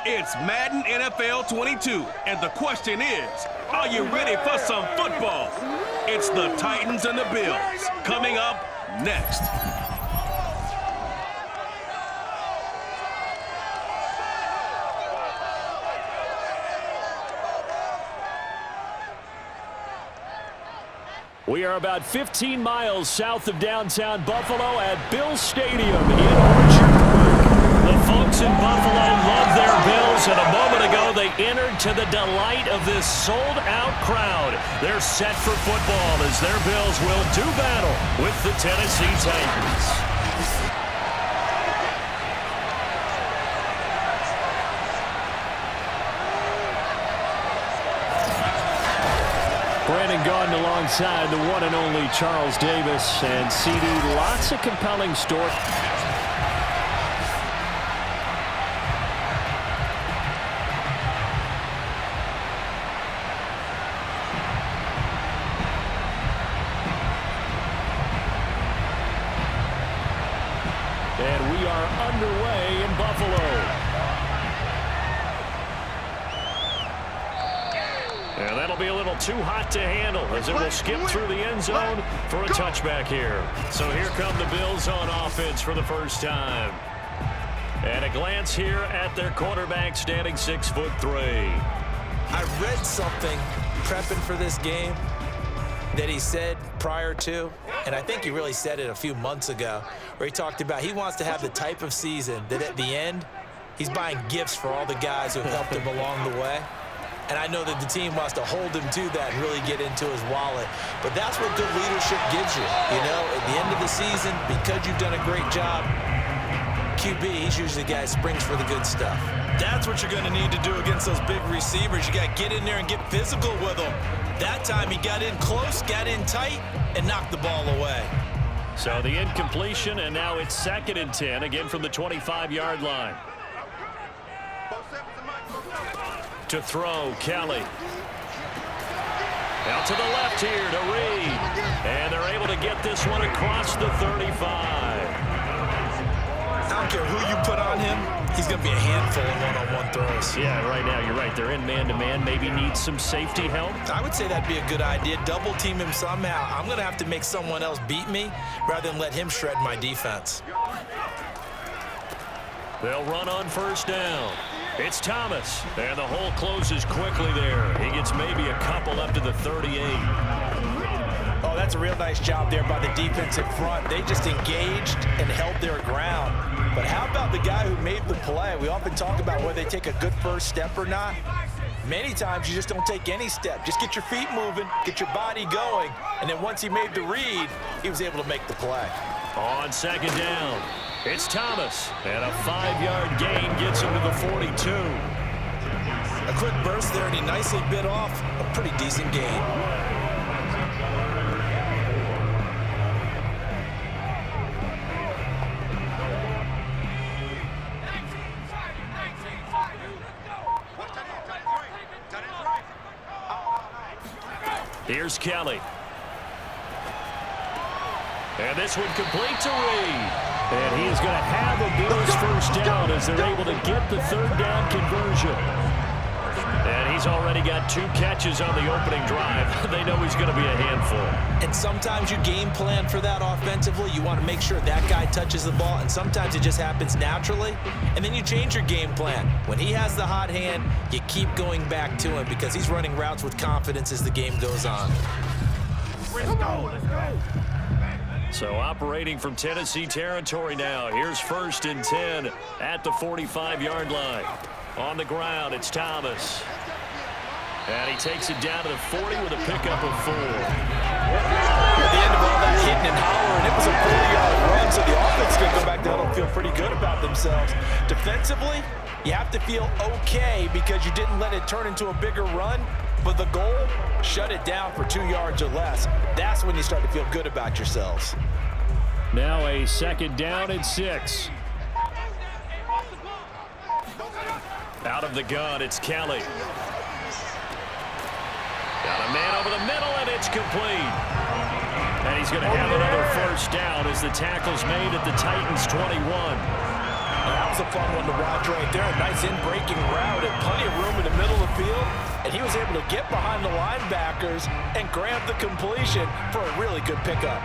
It's Madden NFL 22, and the question is, are you ready for some football? It's the Titans and the Bills, coming up next. We are about 15 miles south of downtown Buffalo at Bills Stadium in Orchard Park. The folks in Buffalo love their Bills, and a moment ago they entered to the delight of this sold-out crowd. They're set for football as their Bills will do battle with the Tennessee Titans. Brandon Gaudin alongside the one and only Charles Davis, and CD, lots of compelling stories. And we are underway in Buffalo. And that'll be a little too hot to handle as it will skip through the end zone for a touchback here. So here come the Bills on offense for the first time. And a glance here at their quarterback standing 6'3". I read something prepping for this game that he said prior to, and I think he really said it a few months ago, where he talked about he wants to have the type of season that at the end, he's buying gifts for all the guys who helped him along the way. And I know that the team wants to hold him to that and really get into his wallet. But that's what good leadership gives you. You know, at the end of the season, because you've done a great job, QB, he's usually the guy who springs for the good stuff. That's what you're going to need to do against those big receivers. You got to get in there and get physical with them. That time he got in close, got in tight, and knocked the ball away. So the incompletion, and now it's 2nd and 10, again from the 25-yard line. To throw, Kelly. Out to the left here to Reed. And they're able to get this one across the 35. I don't care who you put on him, he's going to be a handful of one-on-one throws. Yeah, right now you're right. They're in man-to-man. Maybe need some safety help. I would say that'd be a good idea. Double team him somehow. I'm going to have to make someone else beat me rather than let him shred my defense. They'll run on first down. It's Thomas, and the hole closes quickly there. He gets maybe a couple up to the 38. Oh, that's a real nice job there by the defensive front. They just engaged and held their ground. But how about the guy who made the play? We often talk about whether they take a good first step or not. Many times you just don't take any step. Just get your feet moving, get your body going, and then once he made the read, he was able to make the play. On 2nd down, it's Thomas, and a 5-yard gain gets him to the 42. A quick burst there, and he nicely bit off a pretty decent gain. Here's Kelly. And this one complete to Reed. And he is going to have a Bills first down as they're able to get the 3rd down conversion. And he's already got 2 catches on the opening drive. They know he's going to be a handful. And sometimes you game plan for that offensively. You want to make sure that guy touches the ball, and sometimes it just happens naturally. And then you change your game plan. When he has the hot hand, you keep going back to him because he's running routes with confidence as the game goes on. Let's go, let's go. So operating from Tennessee territory now. Here's 1st and 10 at the 45-yard line. On the ground, it's Thomas. And he takes it down to the 40 with a pickup of 4. At the end of all that hitting and hollering, it was a 4-yard run, so the offense can go back down and feel pretty good about themselves. Defensively, you have to feel okay because you didn't let it turn into a bigger run. But the goal, shut it down for 2 yards or less. That's when you start to feel good about yourselves. Now a 2nd down and 6. Out of the gun, it's Kelly. Got a man over the middle, and it's complete. And he's going to have another first down as the tackle's made at the Titans' 21. That was a fun one to watch right there. A nice was in breaking route and plenty of room in the middle of the field, and he was able to get behind the linebackers and grab the completion for a really good pickup.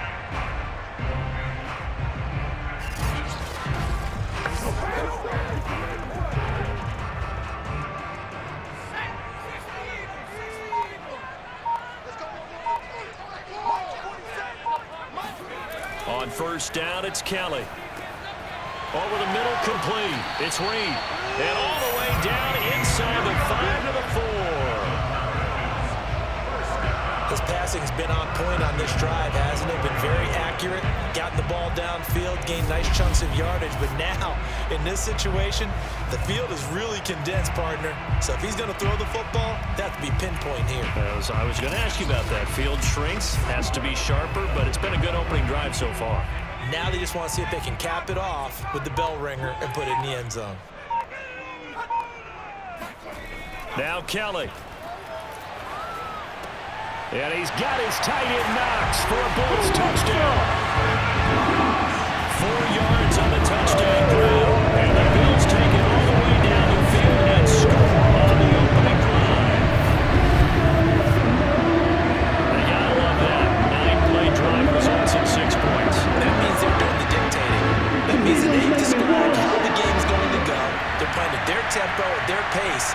On first down, it's Kelly. Over the middle, complete. It's Reed. And all the way down inside the 5 to the 4. His passing's been on point on this drive, hasn't it? Been very accurate, gotten the ball downfield, gained nice chunks of yardage. But now, in this situation, the field is really condensed, partner. So if he's going to throw the football, that has to be pinpoint here. As I was going to ask you about that. Field shrinks, has to be sharper, but it's been a good opening drive so far. Now they just want to see if they can cap it off with the bell ringer and put it in the end zone. Now Kelly. And he's got his tight end Knox for a Bulls touchdown. 4 yards on the touchdown grab. And the Bills take it all the way down the field and score on the opening drive. You gotta love that. 9-play drive results in 6 points. That means they're doing the dictating. That means that they've described how the game's going to go. They're playing at their tempo, at their pace.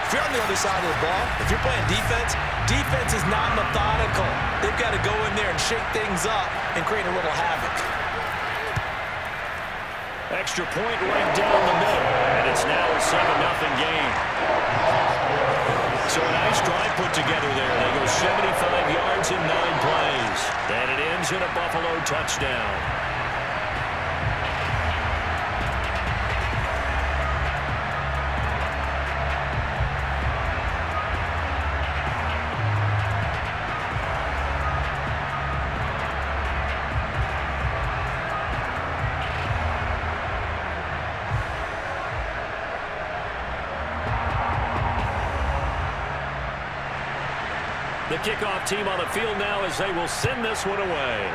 If you're on the other side of the ball, if you're playing defense, defense is not methodical. They've got to go in there and shake things up and create a little havoc. Extra point right down the middle, and it's now a 7-0 game. So a nice drive put together there. They go 75 yards in 9 plays. And it ends in a Buffalo touchdown. The kickoff team on the field now as they will send this one away.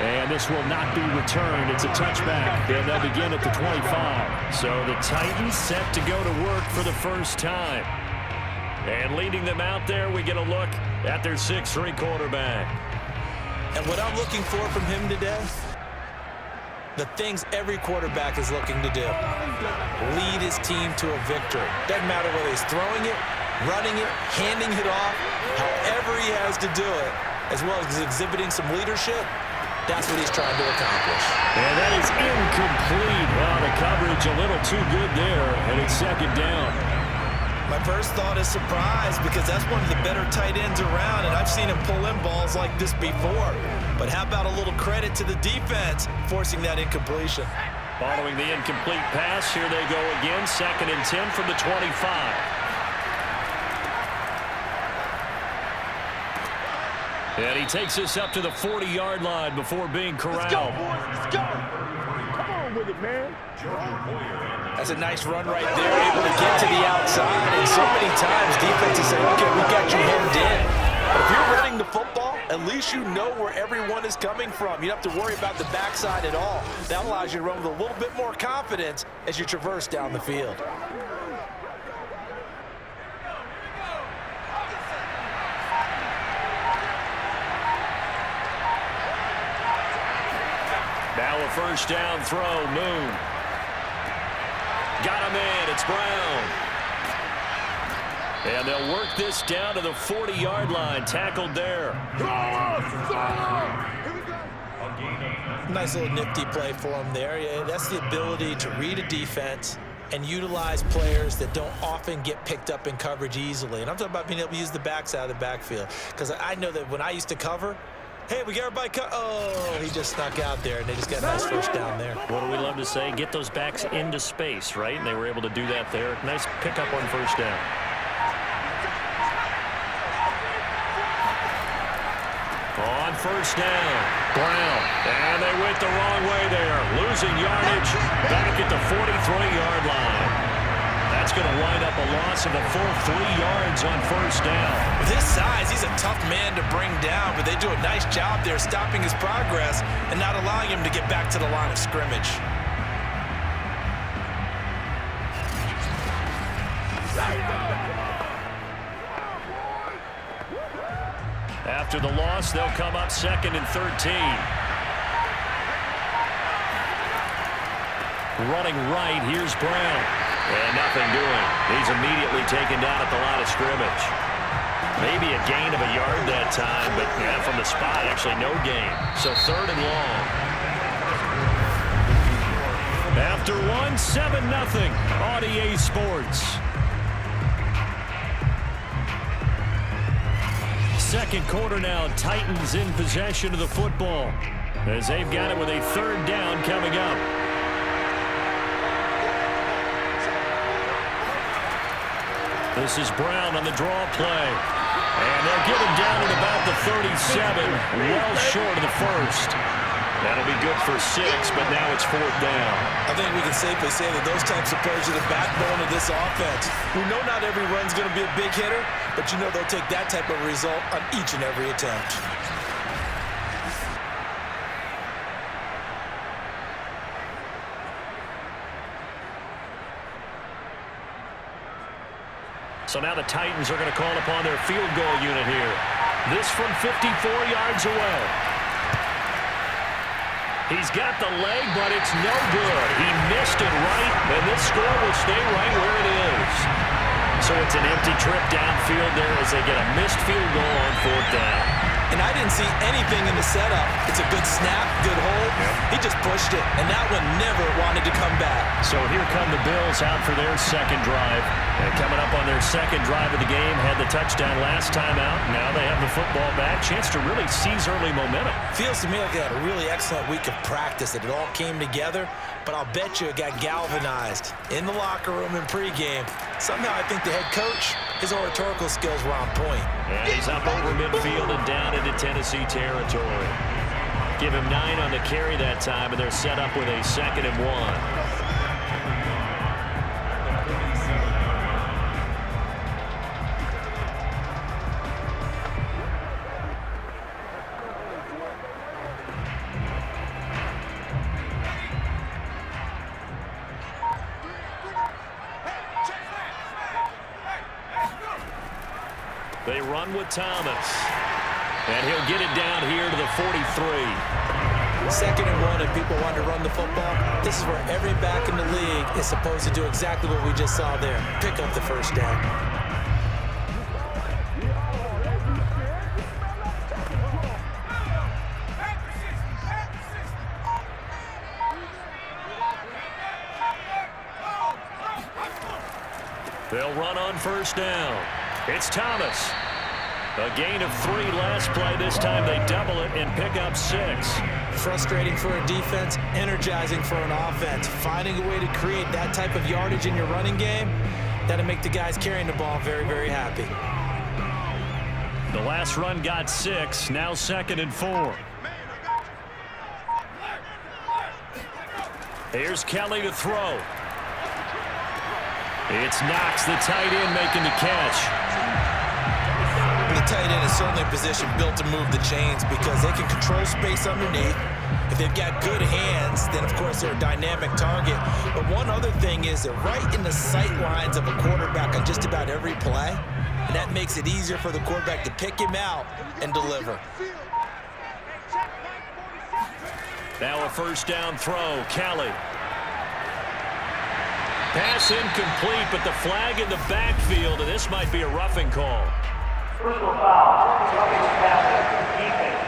And this will not be returned. It's a touchback, and they'll begin at the 25. So the Titans set to go to work for the first time. And leading them out there, we get a look at their 6'3" quarterback. And what I'm looking for from him today, the things every quarterback is looking to do. Lead his team to a victory. Doesn't matter whether he's throwing it, running it, handing it off, however he has to do it, as well as exhibiting some leadership, that's what he's trying to accomplish. And that is incomplete. Well, the coverage a little too good there, and it's 2nd down. My first thought is surprise because that's one of the better tight ends around, and I've seen him pull in balls like this before. But how about a little credit to the defense forcing that incompletion? Following the incomplete pass, here they go again. 2nd and 10 from the 25. And he takes us up to the 40-yard line before being corralled. Let's go, boys. Let's go. Come on with it, man. That's a nice run right there, able to get to the outside. And so many times defenses say, okay, we got you hemmed in. But if you're running the football, at least you know where everyone is coming from. You don't have to worry about the backside at all. That allows you to run with a little bit more confidence as you traverse down the field. Now a first down throw, Moon. Got him in, it's Brown. And they'll work this down to the 40-yard line, tackled there. Nice little nifty play for him there. Yeah, that's the ability to read a defense and utilize players that don't often get picked up in coverage easily. And I'm talking about being able to use the backside of the backfield. Because I know that when I used to cover, hey, we got everybody cut. Oh, he just snuck out there, and they just got a nice first down there. What do we love to say? Get those backs into space, right? And they were able to do that there. Nice pickup on first down. On first down, Brown. And they went the wrong way there. Losing yardage back at the 43-yard line. That's going to wind up a loss of a full 3 yards on first down. With his size, he's a tough man to bring down, but they do a nice job there stopping his progress and not allowing him to get back to the line of scrimmage. After the loss, they'll come up 2nd and 13. Running right, here's Brown. And nothing doing. He's immediately taken down at the line of scrimmage. Maybe a gain of a yard that time, but yeah, from the spot, actually no gain. So 3rd and long. After 1, 7-0. On EA Sports. Second quarter now, Titans in possession of the football as they've got it with a 3rd down coming up. This is Brown on the draw play. And they'll get him down at about the 37, well short of the first. That'll be good for 6, but now it's 4th down. I think we can safely say that those types of plays are the backbone of this offense. We know not every run's going to be a big hitter, but you know they'll take that type of result on each and every attempt. So now the Titans are going to call upon their field goal unit here. This from 54 yards away. He's got the leg, but it's no good. He missed it right, and this score will stay right where it is. So it's an empty trip downfield there as they get a missed field goal on 4th down. And I didn't see anything in the setup. It's a good snap, good hold. He just pushed it, and that one never wanted to come back. So here come the Bills out for their 2nd drive. And coming up on their 2nd drive of the game, had the touchdown last time out. Now they have the football back. Chance to really seize early momentum. Feels to me like they had a really excellent week of practice, that it all came together. But I'll bet you it got galvanized in the locker room in pregame. Somehow I think the head coach, his oratorical skills were on point. And he's up over midfield and down into Tennessee territory. Give him 9 on the carry that time, and they're set up with a 2nd and 1. They run with Thomas. And he'll get it down here to the 43. 2nd and 1, and people want to run the football. This is where every back in the league is supposed to do exactly what we just saw there. Pick up the 1st down. They'll run on 1st down. It's Thomas. A gain of 3 last play. This time they double it and pick up 6. Frustrating for a defense, energizing for an offense. Finding a way to create that type of yardage in your running game, that'll make the guys carrying the ball very, very happy. The last run got 6. Now 2nd and 4. Here's Kelly to throw. It's Knox, the tight end, making the catch. The tight end is certainly a position built to move the chains because they can control space underneath. If they've got good hands, then of course they're a dynamic target. But one other thing is they're right in the sight lines of a quarterback on just about every play. And that makes it easier for the quarterback to pick him out and deliver. Now a 1st down throw, Kelly. Pass incomplete, but the flag in the backfield, and this might be a roughing call. Personal foul, roughing the passer, defense.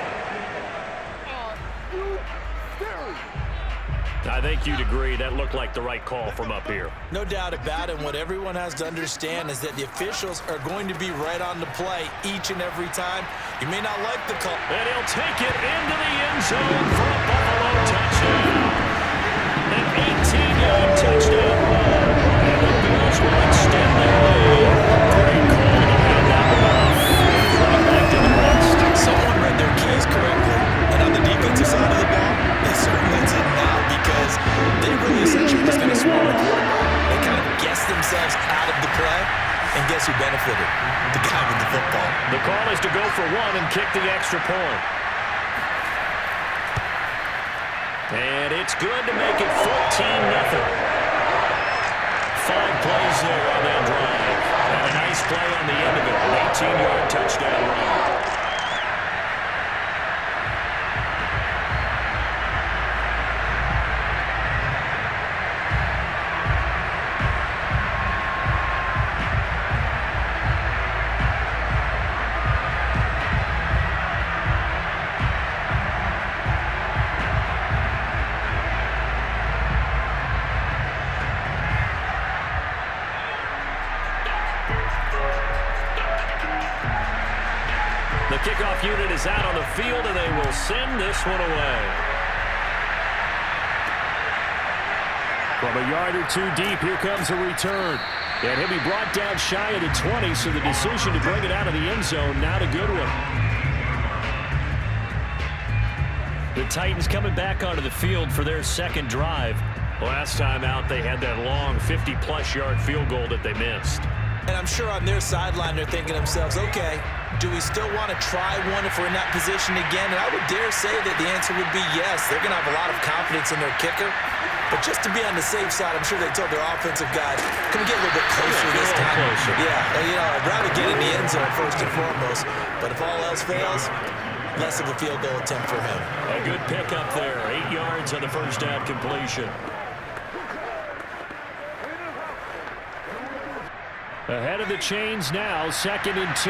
I think you'd agree that looked like the right call from up here. No doubt about it. What everyone has to understand is that the officials are going to be right on the play each and every time. You may not like the call. And he'll take it into the end zone for a Buffalo touchdown. An 18-yard touchdown run. And the Bills will extend their lead. Great call to hand that one off. Right back to the rest. Someone read their keys correctly. And on the defensive side of the ball, they certainly did not, because they really essentially just going to swarm the quarterback. They kind of guessed themselves guess who benefited? The guy with the football. The call is to go for one and kick the extra point. And it's good to make it 14-0. 5 plays there on that drive. And a nice play on the end of it. An 18-yard touchdown run. The kickoff unit is out on the field, and they will send this one away. From a yard or two deep, here comes a return. And he'll be brought down shy of the 20, so the decision to bring it out of the end zone, not a good one. The Titans coming back onto the field for their second drive. Last time out, they had that long 50-plus yard field goal that they missed. And I'm sure on their sideline they're thinking to themselves, okay, do we still want to try one if we're in that position again? And I would dare say that the answer would be yes. They're going to have a lot of confidence in their kicker. But just to be on the safe side, I'm sure they told their offensive guys, can we get a little bit closer this time? Closer. Yeah, you know, I'd rather get in the end zone first and foremost. But if all else fails, less of a field goal attempt for him. A good pickup there. 8 yards on the first down completion. Ahead of the chains now, 2nd and 2.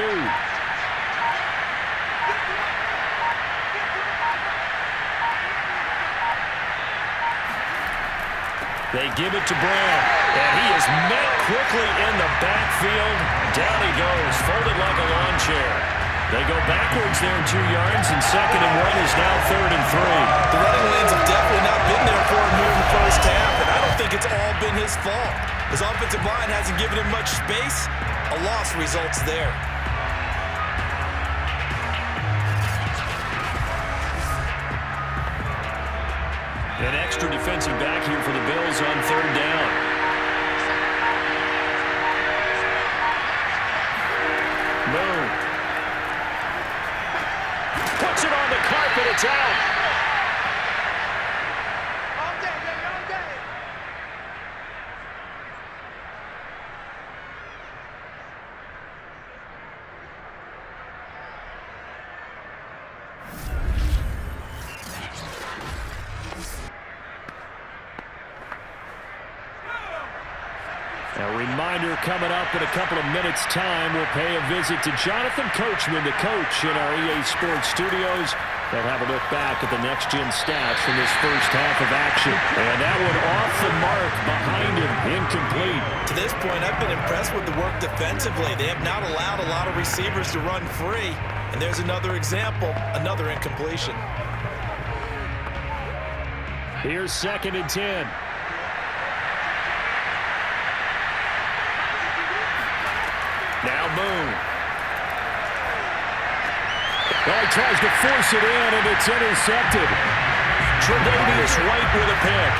They give it to Brown, and he is met quickly in the backfield. Down he goes, folded like a lawn chair. They go backwards there 2 yards, and 2nd and 1 is now 3rd and 3. The running lanes have definitely not been there for him here in the first half, and I don't think it's all been his fault. His offensive line hasn't given him much space. A loss results there. An extra defensive back here for the Bills on 3rd down. Moon. Puts it on the carpet. It's out. A reminder coming up in a couple of minutes' time. We'll pay a visit to Jonathan Coachman, the coach in our EA Sports studios. They'll have a look back at the next-gen stats from this first half of action. And that one off the mark behind him, incomplete. To this point, I've been impressed with the work defensively. They have not allowed a lot of receivers to run free. And there's another example, another incompletion. Here's 2nd and 10. Now Moon. Well, he tries to force it in, and it's intercepted. Tre'Davious White with a pick.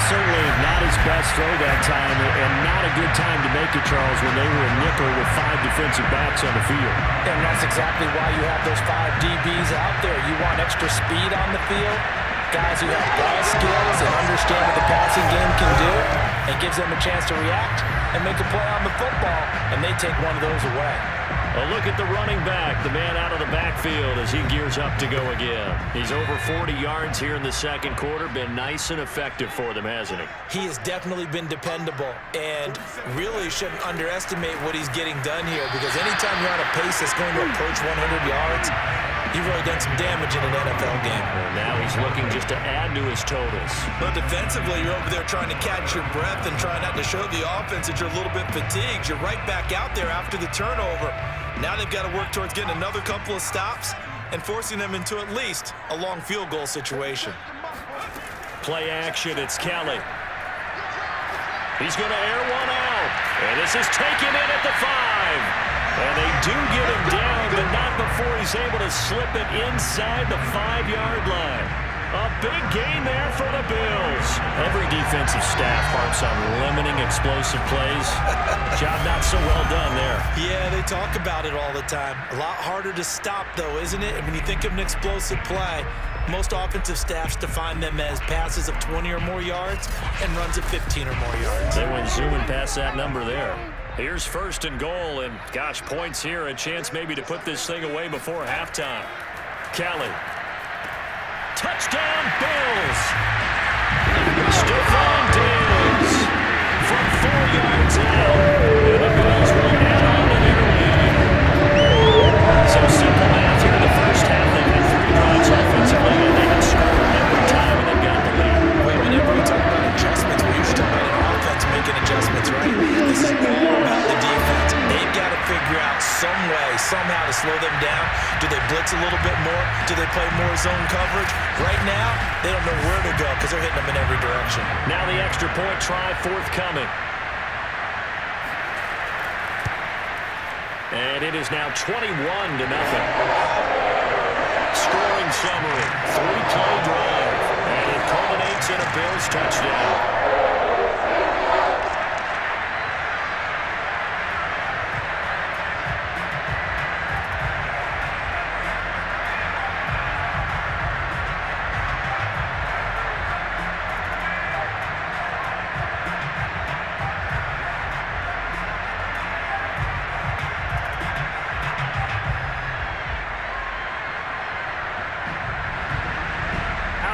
Certainly not his best throw that time, and not a good time to make it, Charles, when they were a nickel with 5 defensive backs on the field. And that's exactly why you have those 5 DBs out there. You want extra speed on the field, guys who have ball skills and understand what the passing game can do. It gives them a chance to react and make a play on the football, and they take one of those away. A look at the running back, the man out of the backfield as he gears up to go again. He's over 40 yards here in the second quarter. Been nice and effective for them, hasn't he? He has definitely been dependable, and really shouldn't underestimate what he's getting done here, because anytime you're on a pace that's going to approach 100 yards, you've really done some damage in an NFL game. And now he's looking just to add to his totals. But defensively, you're over there trying to catch your breath and trying not to show the offense that you're a little bit fatigued. You're right back out there after the turnover. Now they've got to work towards getting another couple of stops and forcing them into at least a long field goal situation. Play action, it's Kelly. He's going to air one out. And this is taken in at the 5. And they do get him down, but not before he's able to slip it inside the 5-yard line. A big gain there for the Bills. Every defensive staff harps on limiting explosive plays. Job not so well done there. Yeah, they talk about it all the time. A lot harder to stop, though, isn't it? And when you think of an explosive play, most offensive staffs define them as passes of 20 or more yards and runs of 15 or more yards. They went zooming past that number there. Here's 1st and goal, and gosh, points here. A chance maybe to put this thing away before halftime. Kelly. Touchdown, Bills! Stephon Diggs from 4 yards out. And the Bills will add on to their lead. So simple math here in the first half. They've had 3 drives offensively, and they have scored every time, and they've got the lead. Wait, whenever we talk about adjustments, we usually talk about an offense making adjustments, right? This is all about the defense. They've got to figure out some way, somehow to slow them down. Do they blitz a little bit more? Do they play more zone coverage? Right now, they don't know where to go because they're hitting them in every direction. Now the extra point try forthcoming. And it is now 21-0. Scoring summary, 3-play drive, and it culminates in a Bills touchdown.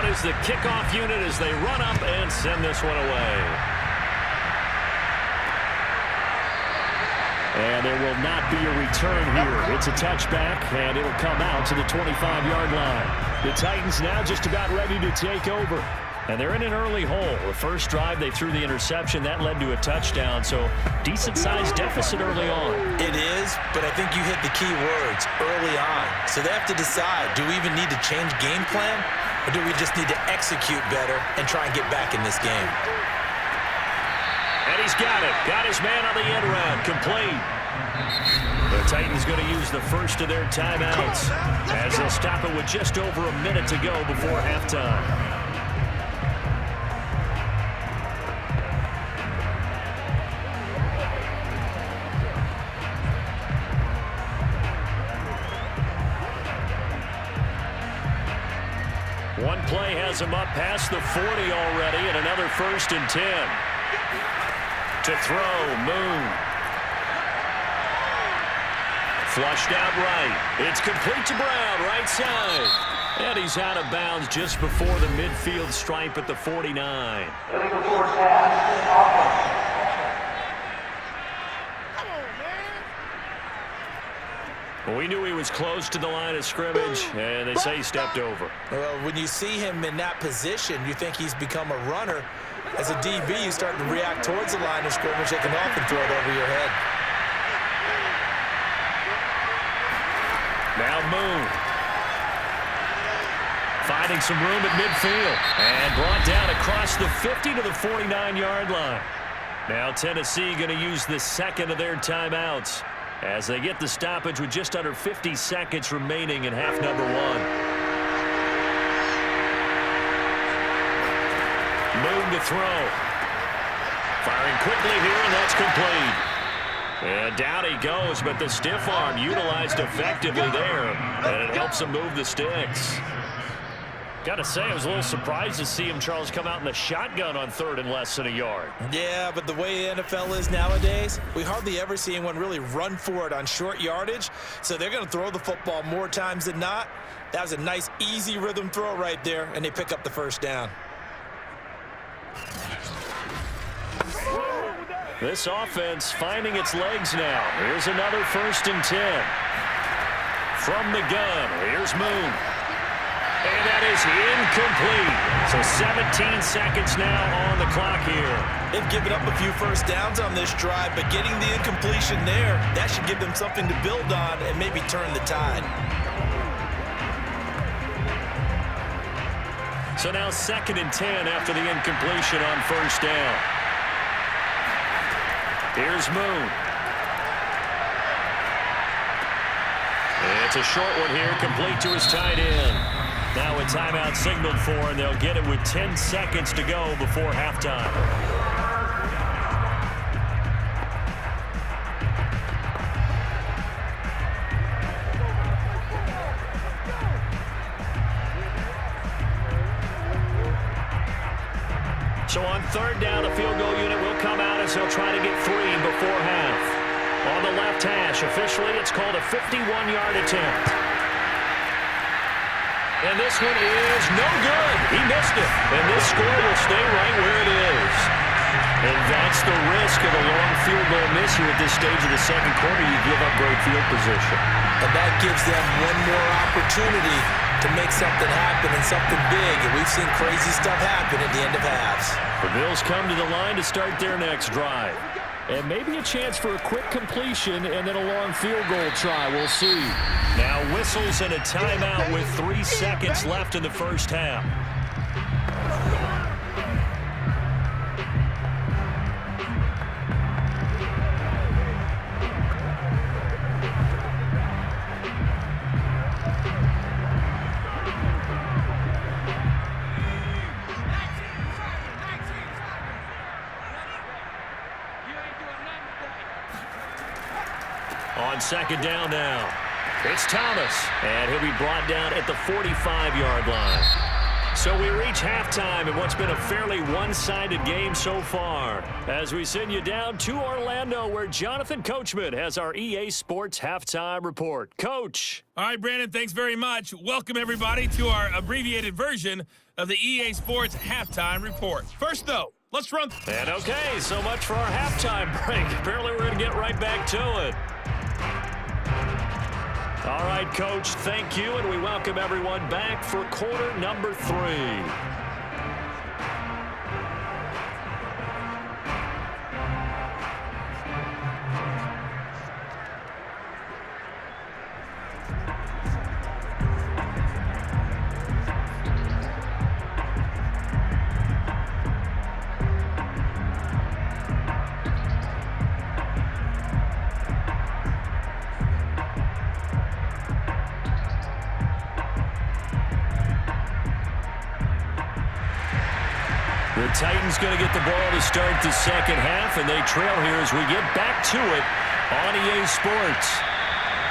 Is the kickoff unit as they run up and send this one away. And there will not be a return here. It's a touchback, and it'll come out to the 25-yard line. The Titans now just about ready to take over. And they're in an early hole. The first drive, they threw the interception. That led to a touchdown, so decent-sized deficit early on. It is, but I think you hit the key words, early on. So they have to decide, do we even need to change game plan? Or do we just need to execute better and try and get back in this game? And he's got it. Got his man on the end round. Complete. The Titans going to use the first of their timeouts as they'll stop it with just over a minute to go before halftime. One play has him up past the 40 already, and another 1st and 10. To throw, Moon. Flushed out right. It's complete to Brown, right side. And he's out of bounds just before the midfield stripe at the 49. Illegal force pass. We knew he was close to the line of scrimmage, and they say he stepped over. Well, when you see him in that position, you think he's become a runner. As a DB, you start to react towards the line of scrimmage. They can often throw it over your head. Now Moon. Finding some room at midfield. And brought down across the 50 to the 49-yard line. Now Tennessee going to use the second of their timeouts as they get the stoppage with just under 50 seconds remaining in half number 1. Moon to throw. Firing quickly here, and that's complete. And down he goes, but the stiff arm utilized effectively there, and it helps him move the sticks. Got to say, I was a little surprised to see him, Charles, come out in the shotgun on 3rd and less than a yard. Yeah, but the way the NFL is nowadays, we hardly ever see anyone really run for it on short yardage. So they're going to throw the football more times than not. That was a nice, easy rhythm throw right there, and they pick up the first down. This offense finding its legs now. Here's another 1st and 10. From the gun, here's Moon. And that is incomplete. So 17 seconds now on the clock here. They've given up a few first downs on this drive, but getting the incompletion there, that should give them something to build on and maybe turn the tide. So now 2nd and 10 after the incompletion on 1st down. Here's Moon. It's a short one here, complete to his tight end. Now a timeout signaled for, and they'll get it with 10 seconds to go before halftime. So on third down, the field goal unit will come out as they'll try to get 3 before half. On the left hash, officially, it's called a 51-yard attempt. And this one is no good. He missed it. And this score will stay right where it is. And that's the risk of a long field goal miss here at this stage of the second quarter. You give up great field position. And that gives them one more opportunity to make something happen and something big. And we've seen crazy stuff happen at the end of halves. The Bills come to the line to start their next drive. And maybe a chance for a quick completion and then a long field goal try. We'll see. Now whistles and a timeout with 3 seconds left in the first half. On second down now, it's Thomas, and he'll be brought down at the 45-yard line. So we reach halftime in what's been a fairly one-sided game so far, as we send you down to Orlando, where Jonathan Coachman has our EA Sports halftime report. Coach. All right, Brandon, thanks very much. Welcome, everybody, to our abbreviated version of the EA Sports halftime report. First, though, let's run. And okay, so much for our halftime break. Apparently we're going to get right back to it. All right, Coach, thank you, and we welcome everyone back for quarter number 3. The Titans going to get the ball to start the second half, and they trail here as we get back to it on EA Sports.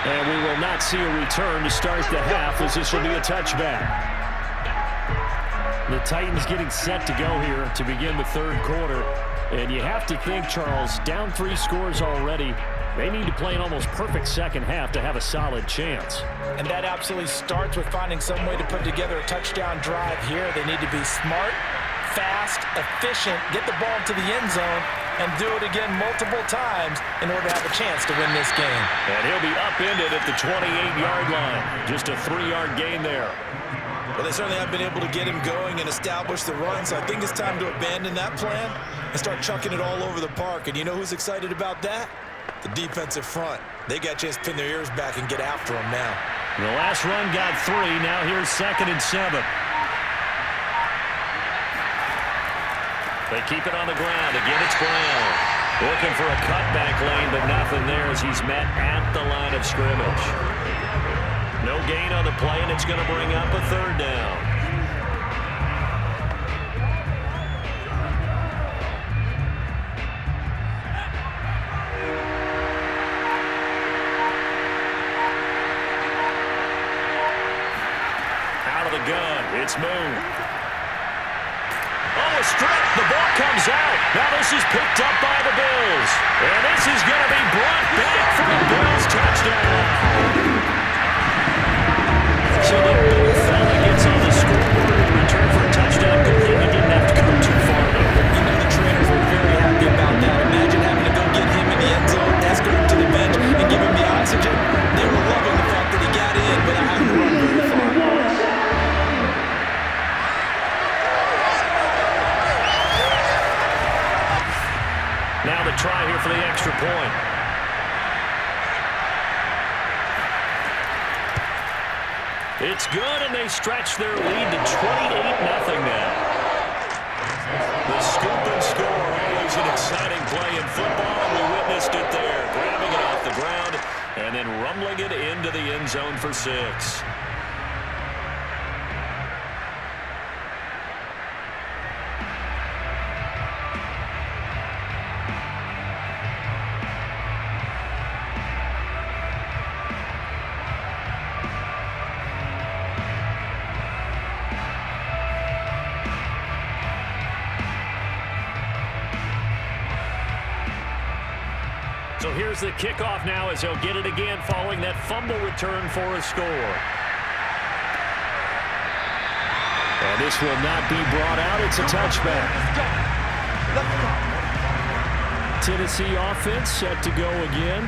And we will not see a return to start the half, as this will be a touchback. The Titans getting set to go here to begin the third quarter. And you have to think, Charles, down 3 scores already. They need to play an almost perfect second half to have a solid chance. And that absolutely starts with finding some way to put together a touchdown drive here. They need to be smart, fast, efficient, get the ball to the end zone, and do it again multiple times in order to have a chance to win this game. And he'll be upended at the 28-yard line. Just a 3-yard gain there. Well, they certainly have been able to get him going and establish the run, so I think it's time to abandon that plan and start chucking it all over the park. And you know who's excited about that? The defensive front. They got a chance to pin their ears back and get after him now. The last run got 3. Now here's 2nd and 7. They keep it on the ground. Again, it's Brown. Looking for a cutback lane, but nothing there as he's met at the line of scrimmage. No gain on the play, and it's going to bring up a 3rd down. Out of the gun, it's Moon. Oh, a strip. The ball comes out. Now this is picked up by the Bills. And this is going to be brought back for a Bills touchdown. So the Bill fella gets on the scoreboard in return for a touchdown complete. He didn't have to go too far, though. You know the trainers were very happy about that. Imagine having to go get him in the end zone, escort him to the bench, and give him the oxygen. They were loving the fact that he got in without having to run very far. Now the try here for the extra point. It's good, and they stretch their lead to 28-0 now. The scoop and score, always an exciting play in football, and we witnessed it there, grabbing it off the ground and then rumbling it into the end zone for 6. So here's the kickoff now as he'll get it again following that fumble return for a score. And this will not be brought out. It's a touchback. Tennessee offense set to go again.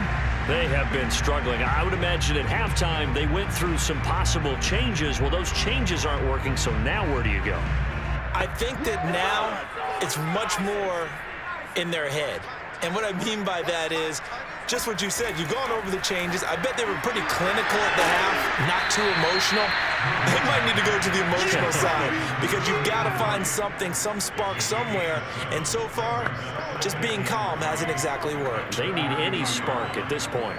They have been struggling. I would imagine at halftime they went through some possible changes. Well, those changes aren't working, so now where do you go? I think that now it's much more in their head. And what I mean by that is just what you said. You've gone over the changes. I bet they were pretty clinical at the half, not too emotional. They might need to go to the emotional side because you've got to find something, some spark somewhere. And so far, just being calm hasn't exactly worked. They need any spark at this point.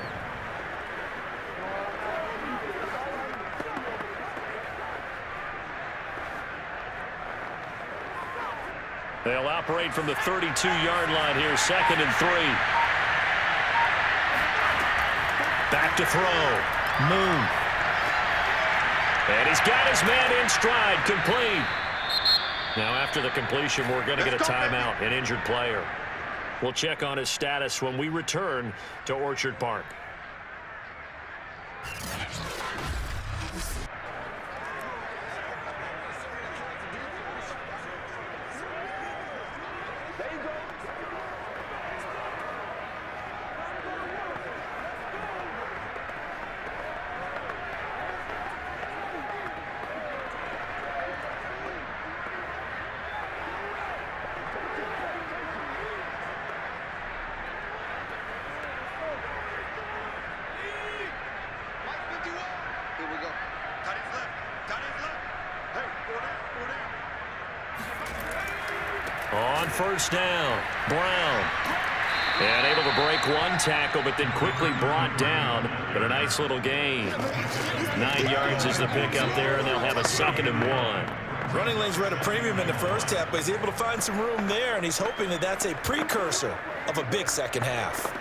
They'll operate from the 32-yard line here, 2nd and 3. Back to throw. Moon. And he's got his man in stride, complete. Now after the completion, we're going to get a timeout, an injured player. We'll check on his status when we return to Orchard Park. On first down, Brown. And able to break one tackle, but then quickly brought down. But a nice little gain. 9 yards is the pickup there, and they'll have a 2nd and 1. Running lanes were at a premium in the first half, but he's able to find some room there, and he's hoping that that's a precursor of a big second half.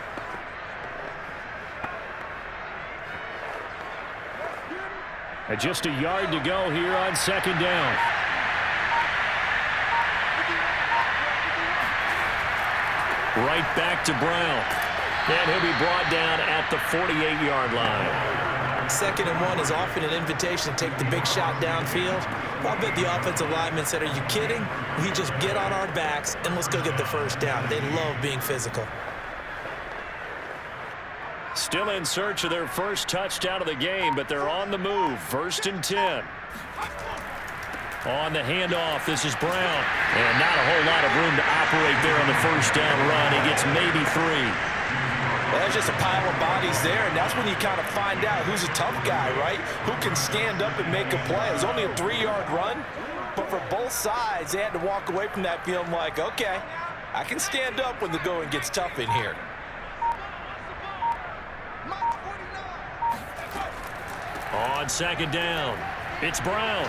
And just a yard to go here on 2nd down. Right back to Brown. And he'll be brought down at the 48-yard line. 2nd and 1 is often an invitation to take the big shot downfield. I bet the offensive lineman said, are you kidding? We just get on our backs and let's go get the first down. They love being physical. Still in search of their first touchdown of the game, but they're on the move. 1st and 10. On the handoff, this is Brown. And not a whole lot of room to operate there on the first down run. He gets maybe 3. Well, that's just a pile of bodies there, and that's when you kind of find out who's a tough guy, right? Who can stand up and make a play. It was only a 3-yard run, but for both sides, they had to walk away from that feeling like, okay, I can stand up when the going gets tough in here. On 2nd down, it's Brown.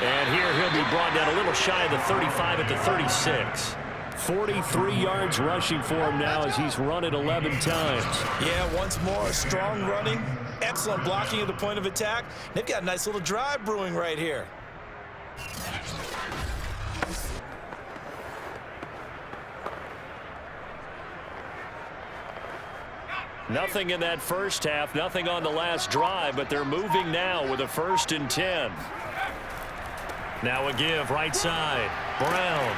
And here he'll be brought down a little shy of the 35 at the 36. 43 yards rushing for him now as he's run it 11 times. Yeah, once more, strong running, excellent blocking at the point of attack. They've got a nice little drive brewing right here. Nothing in that first half, nothing on the last drive, but they're moving now with a 1st and 10. Now a give right side. Brown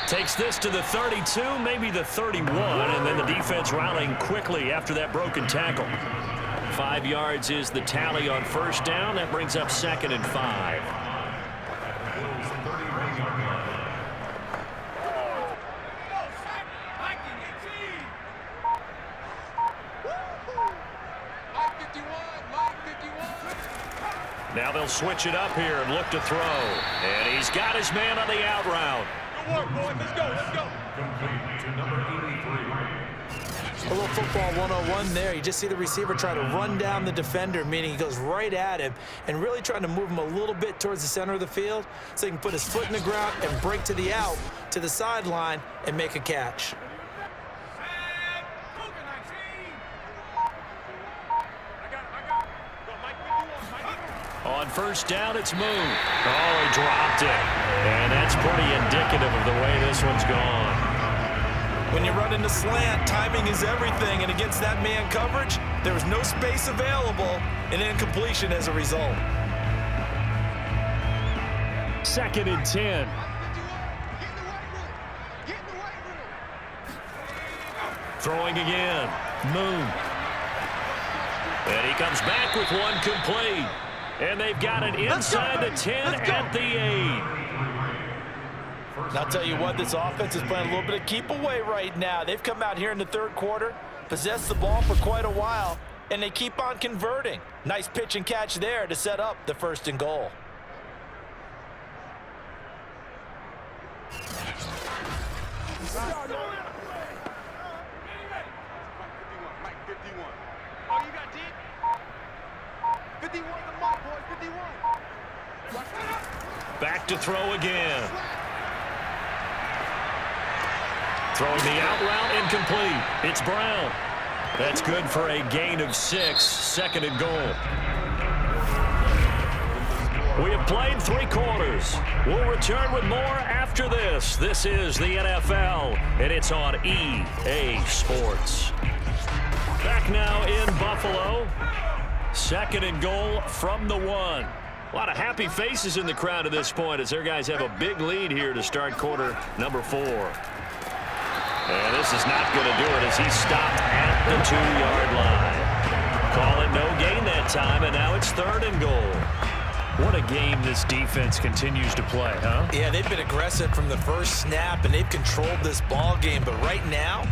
takes this to the 32, maybe the 31, and then the defense rallying quickly after that broken tackle. 5 yards is the tally on first down. That brings up 2nd and 5. Now they'll switch it up here and look to throw. And he's got his man on the out route. Good work, boys. Let's go. Let's go. A little football 101 there. You just see the receiver try to run down the defender, meaning he goes right at him and really trying to move him a little bit towards the center of the field so he can put his foot in the ground and break to the out, to the sideline, and make a catch. On first down, it's Moon. Oh, he dropped it. And that's pretty indicative of the way this one's gone. When you run into slant, timing is everything, and against that man coverage, there was no space available, and incompletion as a result. 2nd and 10. Throwing again. Moon. And he comes back with one complete. And they've got it inside the 10 at the 8. And I'll tell you what, this offense is playing a little bit of keep away right now. They've come out here in the 3rd quarter, possessed the ball for quite a while, and they keep on converting. Nice pitch and catch there to set up the 1st and goal. Oh, you got deep? 51 the mark, boys, 51. Back to throw again. Throwing the out route, incomplete. It's Brown. That's good for a gain of 6, 2nd and goal. We have played 3 quarters. We'll return with more after this. This is the NFL, and it's on EA Sports. Back now in Buffalo. 2nd and goal from the 1. A lot of happy faces in the crowd at this point as their guys have a big lead here to start quarter number 4. And this is not going to do it as he stopped at the 2-yard line. Call it no gain that time, and now it's 3rd and goal. What a game this defense continues to play, huh? Yeah, they've been aggressive from the first snap, and they've controlled this ball game. But right now,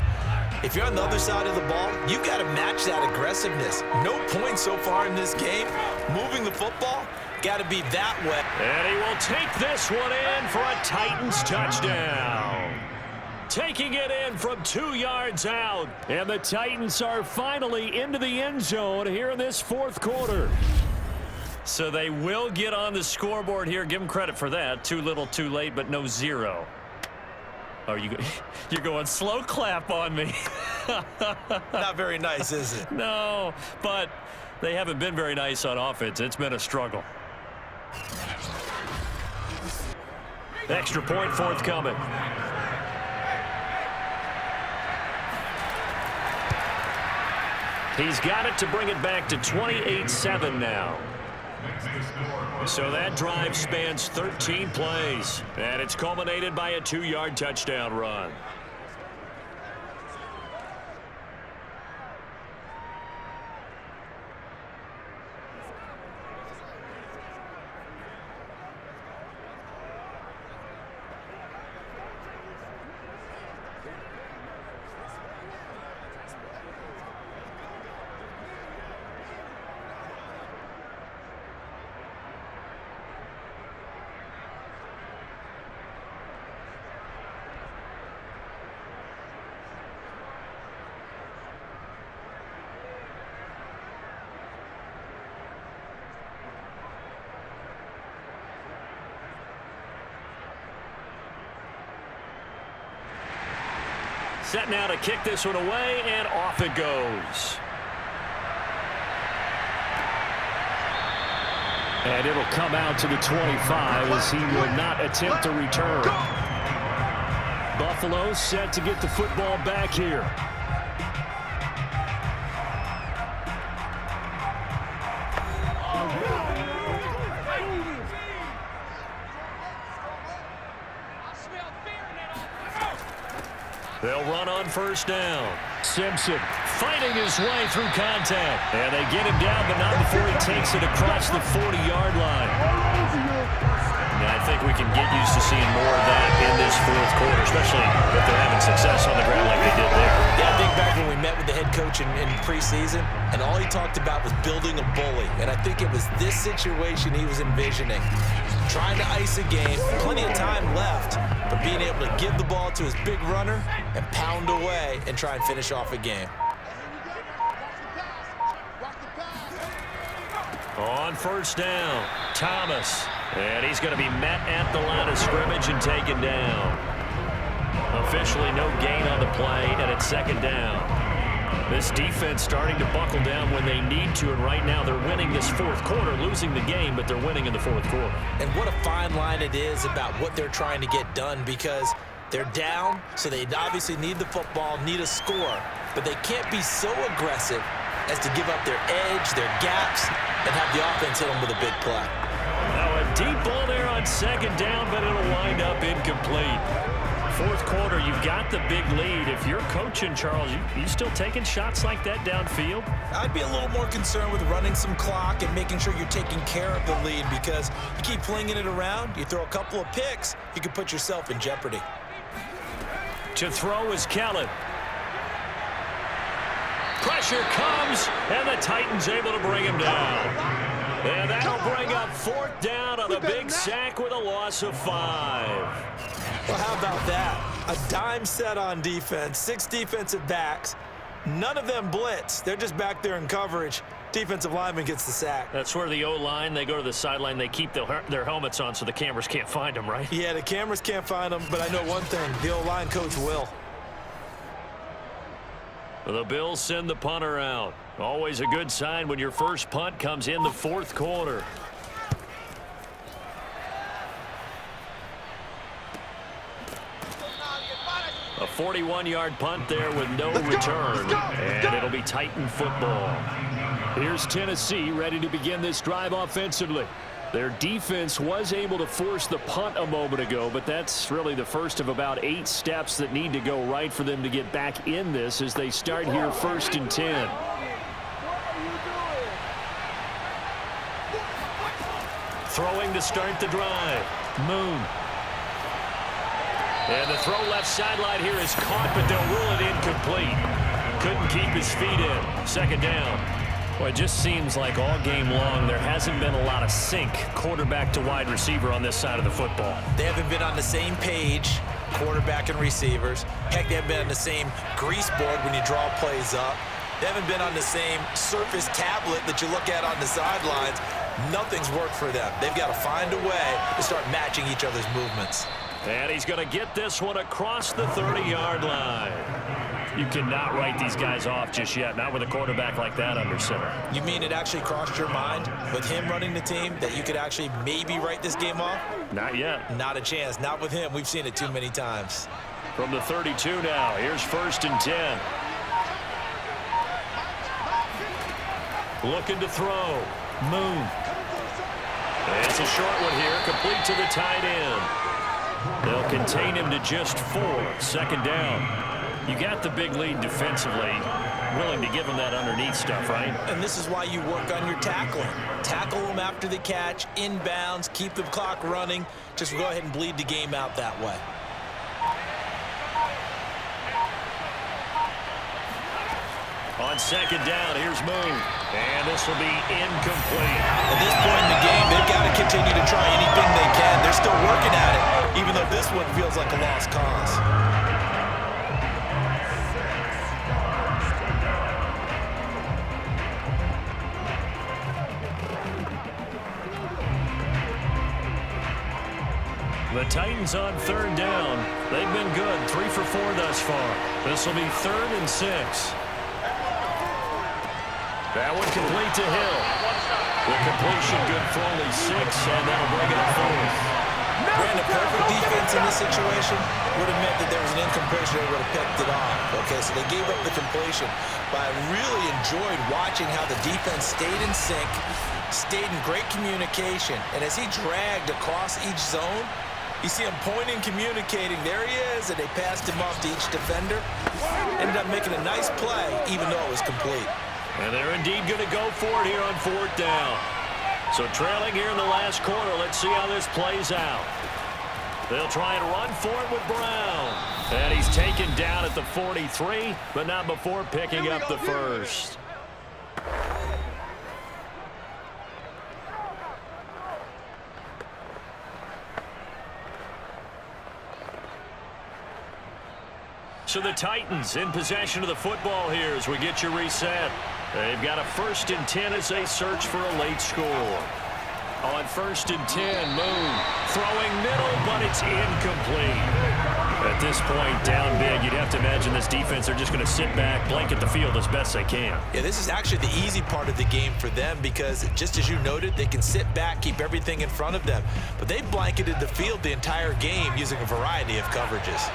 if you're on the other side of the ball, you've got to match that aggressiveness. No points so far in this game. Moving the football, got to be that way. And he will take this one in for a Titans touchdown. Taking it in from 2 yards out. And the Titans are finally into the end zone here in this 4th quarter. So they will get on the scoreboard here. Give them credit for that. Too little, too late, but no 0. Oh, you're going slow clap on me. Not very nice, is it? No, but they haven't been very nice on offense. It's been a struggle. Extra point forthcoming. He's got it to bring it back to 28-7 now. So that drive spans 13 plays, and it's culminated by a 2-yard touchdown run. Set now to kick this one away, and off it goes. And it'll come out to the 25 as he will not attempt to return. Buffalo set to get the football back here. They'll run on 1st down. Simpson fighting his way through contact. And they get him down, but not before he takes it across the 40-yard line. And I think we can get used to seeing more of that in this 4th quarter, especially if they're having success on the ground like they did there. Yeah, I think back when we met with the head coach in preseason, and all he talked about was building a bully. And I think it was this situation he was envisioning. Trying to ice a game, plenty of time left, but being able to give the ball to his big runner and pound away and try and finish off a game. On 1st down, Thomas. And he's going to be met at the line of scrimmage and taken down. Officially no gain on the play, and it's 2nd down. This defense starting to buckle down when they need to, and right now they're winning this 4th quarter, losing the game, but they're winning in the 4th quarter. And what a fine line it is about what they're trying to get done, because They're down, so they obviously need the football, need a score, but they can't be so aggressive as to give up their edge, their gaps, and have the offense hit them with a big play. Now a deep ball there on second down, but it'll wind up incomplete. Fourth quarter, you've got the big lead. If you're coaching, Charles, you still taking shots like that downfield? I'd be a little more concerned with running some clock and making sure you're taking care of the lead, because you keep flinging it around, you throw a couple of picks, you can put yourself in jeopardy. To throw is Kellen. Pressure comes, and the Titans able to bring him down. And that'll bring up fourth down on a big sack with a loss of 5. Well, how about that? A dime set on defense, 6 defensive backs. None of them blitz. They're just back there in coverage. Defensive lineman gets the sack. That's where the O-line, they go to the sideline, they keep their helmets on so the cameras can't find them, right? Yeah, the cameras can't find them, but I know one thing. The O-line coach will. The Bills send the punter out. Always a good sign when your first punt comes in the fourth quarter. A 41-yard punt there with no return, and it'll be Titan football. Here's Tennessee ready to begin this drive offensively. Their defense was able to force the punt a moment ago, but that's really the first of about 8 steps that need to go right for them to get back in this as they start here 1st and 10. Throwing to start the drive. Moon. And the throw left sideline here is caught, but they'll rule it incomplete. Couldn't keep his feet in. 2nd down. Well, it just seems like all game long there hasn't been a lot of sync quarterback to wide receiver on this side of the football. They haven't been on the same page, quarterback and receivers. Heck, they haven't been on the same grease board when you draw plays up. They haven't been on the same surface tablet that you look at on the sidelines. Nothing's worked for them. They've got to find a way to start matching each other's movements. And he's going to get this one across the 30-yard line. You cannot write these guys off just yet, not with a quarterback like that under center. You mean it actually crossed your mind with him running the team that you could actually maybe write this game off? Not yet. Not a chance. Not with him. We've seen it too many times. From the 32 now, here's 1st and 10. Looking to throw. Moon. It's a short one here, complete to the tight end. They'll contain him to just 4. 2nd down. You got the big lead defensively. Willing to give him that underneath stuff, right? And this is why you work on your tackling. Tackle them after the catch, inbounds, keep the clock running. Just go ahead and bleed the game out that way. On 2nd down, here's Moon. And this will be incomplete. At this point in the game, they've got to continue to try anything they can. They're still working at it, even though this one feels like a lost cause. The Titans on 3rd down. They've been good, 3 for 4 thus far. This will be 3rd and 6. That one complete to Hill. The completion good for only 6, and that'll bring it up 4th. Ran a perfect defense in this situation would have meant that there was an incompletion. They would have picked it off. Okay, so they gave up the completion. But I really enjoyed watching how the defense stayed in sync, stayed in great communication. And as he dragged across each zone, you see him pointing, communicating. There he is, and they passed him off to each defender. Ended up making a nice play, even though it was complete. And they're indeed going to go for it here on 4th down. So trailing here in the last quarter, let's see how this plays out. They'll try and run for it with Brown. And he's taken down at the 43, but not before picking up the first. So the Titans in possession of the football here as we get you reset. They've got a 1st and 10 as they search for a late score. On 1st and 10, Moon throwing middle, but it's incomplete. At this point, down big, you'd have to imagine this defense, they're just going to sit back, blanket the field as best they can. Yeah, this is actually the easy part of the game for them because, just as you noted, they can sit back, keep everything in front of them. But they blanketed the field the entire game using a variety of coverages.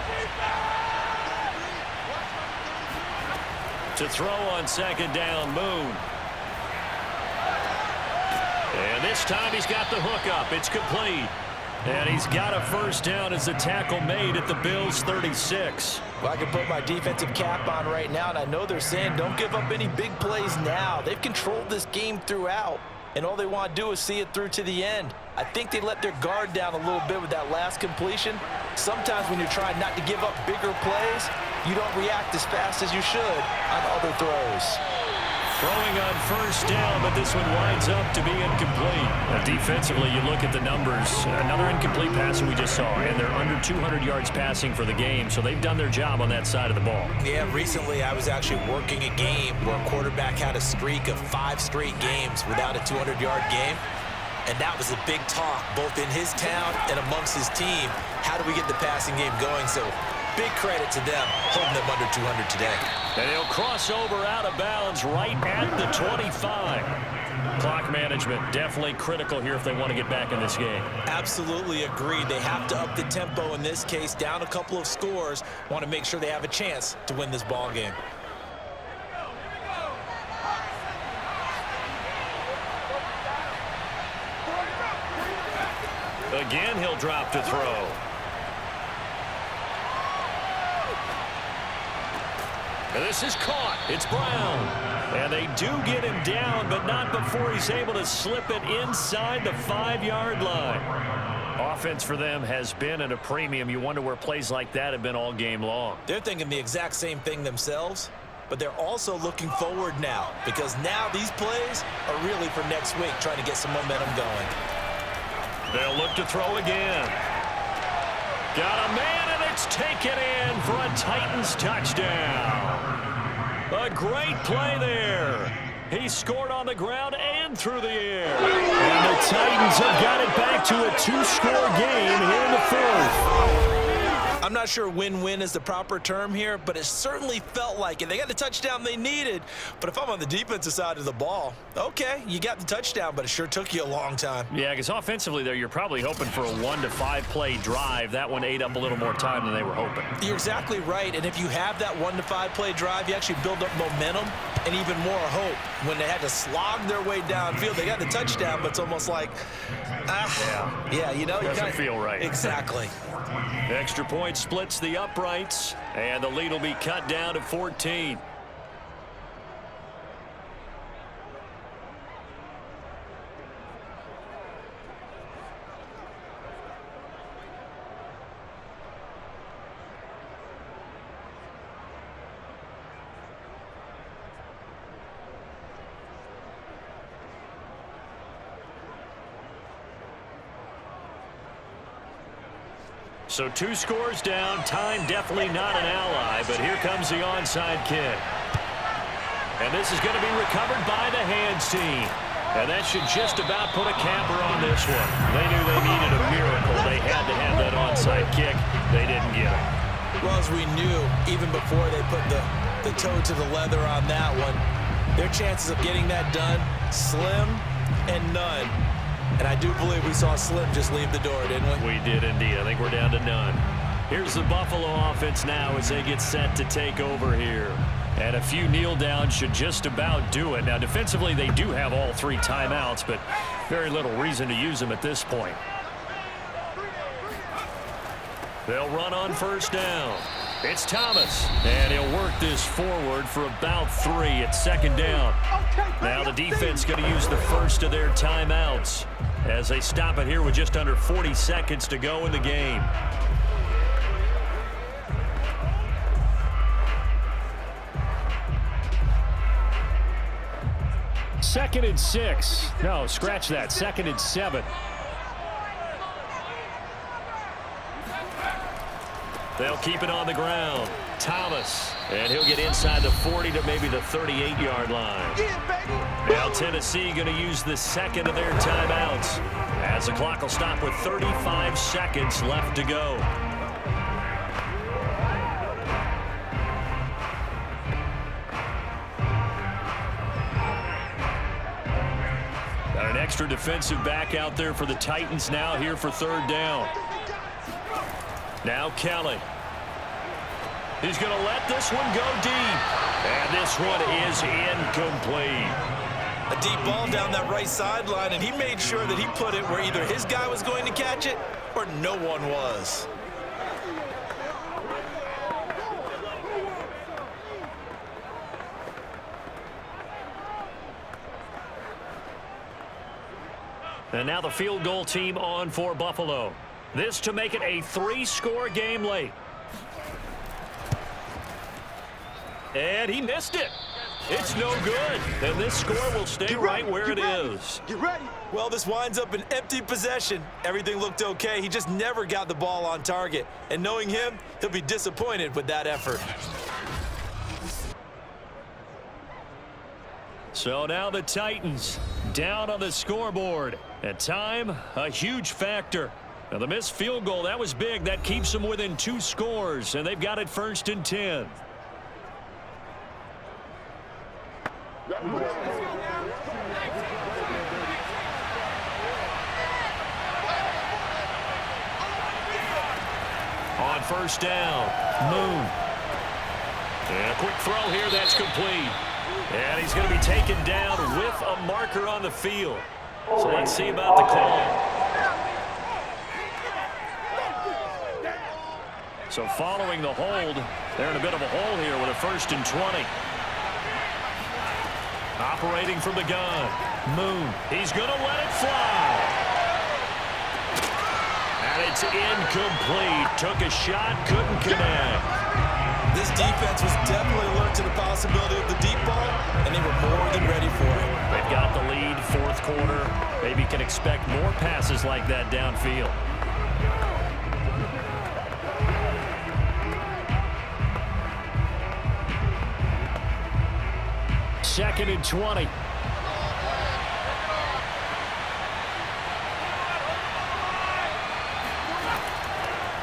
To throw on second down, Moon. And this time he's got the hook up. It's complete. And he's got a first down as the tackle made at the Bills' 36. Well, I can put my defensive cap on right now, and I know they're saying don't give up any big plays now. They've controlled this game throughout, and all they want to do is see it through to the end. I think they let their guard down a little bit with that last completion. Sometimes when you're trying not to give up bigger plays, you don't react as fast as you should on other throws. Throwing on first down, but this one winds up to be incomplete. Now, defensively, you look at the numbers. Another incomplete pass that we just saw, and they're under 200 yards passing for the game, so they've done their job on that side of the ball. Yeah, recently I was actually working a game where a quarterback had a streak of 5 straight games without a 200-yard game. And that was a big talk, both in his town and amongst his team. How do we get the passing game going? So big credit to them, holding them under 200 today. And he'll cross over out of bounds right at the 25. Clock management definitely critical here if they want to get back in this game. Absolutely agreed. They have to up the tempo in this case, down a couple of scores. Want to make sure they have a chance to win this ball game. Again, he'll drop to throw. And this is caught. It's Brown. And they do get him down, but not before he's able to slip it inside the 5-yard line. Offense for them has been at a premium. You wonder where plays like that have been all game long. They're thinking the exact same thing themselves, but they're also looking forward now because now these plays are really for next week, trying to get some momentum going. They'll look to throw again. Got a man, and it's taken in for a Titans touchdown. A great play there. He scored on the ground and through the air. And the Titans have got it back to a 2-score game here in the fourth. I'm not sure win-win is the proper term here, but it certainly felt like it. They got the touchdown they needed, but if I'm on the defensive side of the ball, okay, you got the touchdown, but it sure took you a long time. Yeah, because offensively there, you're probably hoping for a 1 to 5 play drive. That one ate up a little more time than they were hoping. You're exactly right, and if you have that 1 to 5 play drive, you actually build up momentum and even more hope. When they had to slog their way downfield, they got the touchdown, but it's almost like, yeah, you know, doesn't feel right. Exactly. Extra point splits the uprights, and the lead will be cut down to 14. So 2 scores down, time definitely not an ally, but here comes the onside kick. And this is going to be recovered by the hands team. And that should just about put a capper on this one. They knew they needed a miracle. They had to have that onside kick. They didn't get it. Well, as we knew, even before they put the toe to the leather on that one, their chances of getting that done, slim and none. And I do believe we saw Slim just leave the door, didn't we? We did indeed. I think we're down to none. Here's the Buffalo offense now as they get set to take over here. And a few kneel downs should just about do it. Now, defensively, they do have all 3 timeouts, but very little reason to use them at this point. They'll run on first down. It's Thomas, and he'll work this forward for about 3 at second down. Now the defense going to use the first of their timeouts as they stop it here with just under 40 seconds to go in the game. Second and 6. No, scratch that. Second and 7. They'll keep it on the ground. Thomas, and he'll get inside the 40 to maybe the 38-yard line. Now Tennessee going to use the second of their timeouts as the clock will stop with 35 seconds left to go. extra defensive back out there for the Titans now here for third down. Now Kelly. He's going to let this one go deep. And this one is incomplete. A deep ball down that right sideline, and he made sure that he put it where either his guy was going to catch it or no one was. And now the field goal team on for Buffalo. This to make it a 3-score game late. And he missed it. It's no good. And this score will stay right where it is. Get ready. Well, this winds up an empty possession. Everything looked okay. He just never got the ball on target. And knowing him, he'll be disappointed with that effort. So now the Titans down on the scoreboard. At time, a huge factor. Now the missed field goal, that was big. That keeps them within 2 scores, and they've got it 1st and 10. On 1st down, Moon. And a quick throw here, that's complete. And he's going to be taken down with a marker on the field. So let's see about the call. So following the hold, they're in a bit of a hole here with a 1st and 20. Operating from the gun, Moon. He's going to let it fly. And it's incomplete. Took a shot, couldn't connect. This defense was definitely alert to the possibility of the deep ball, and they were more than ready for it. They've got the lead, 4th quarter. Maybe can expect more passes like that downfield. Second and 20.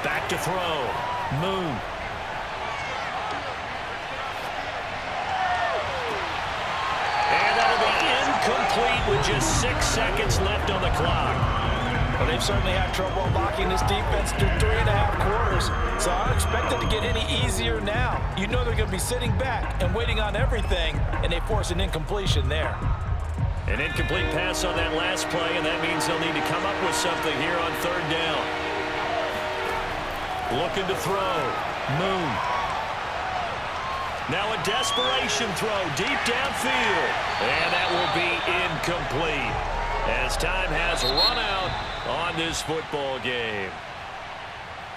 Back to throw. Moon. And that'll be incomplete with just 6 seconds left on the clock. Well, they've certainly had trouble unlocking this defense through 3.5 quarters, so I don't expect it to get any easier now. You know they're going to be sitting back and waiting on everything, and they force an incompletion there. An incomplete pass on that last play, and that means they'll need to come up with something here on 3rd down. Looking to throw. Moon. Now a desperation throw deep downfield. And that will be incomplete as time has run out on this football game.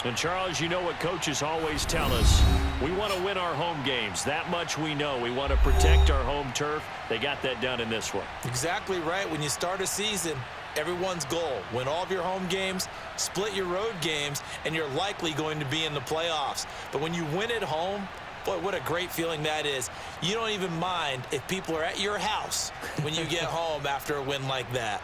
And Charles, you know what coaches always tell us. We want to win our home games. That much we know. We want to protect our home turf. They got that done in this one. Exactly right. When you start a season, everyone's goal, win all of your home games, split your road games, and you're likely going to be in the playoffs. But when you win at home, boy, what a great feeling that is. You don't even mind if people are at your house when you get home after a win like that.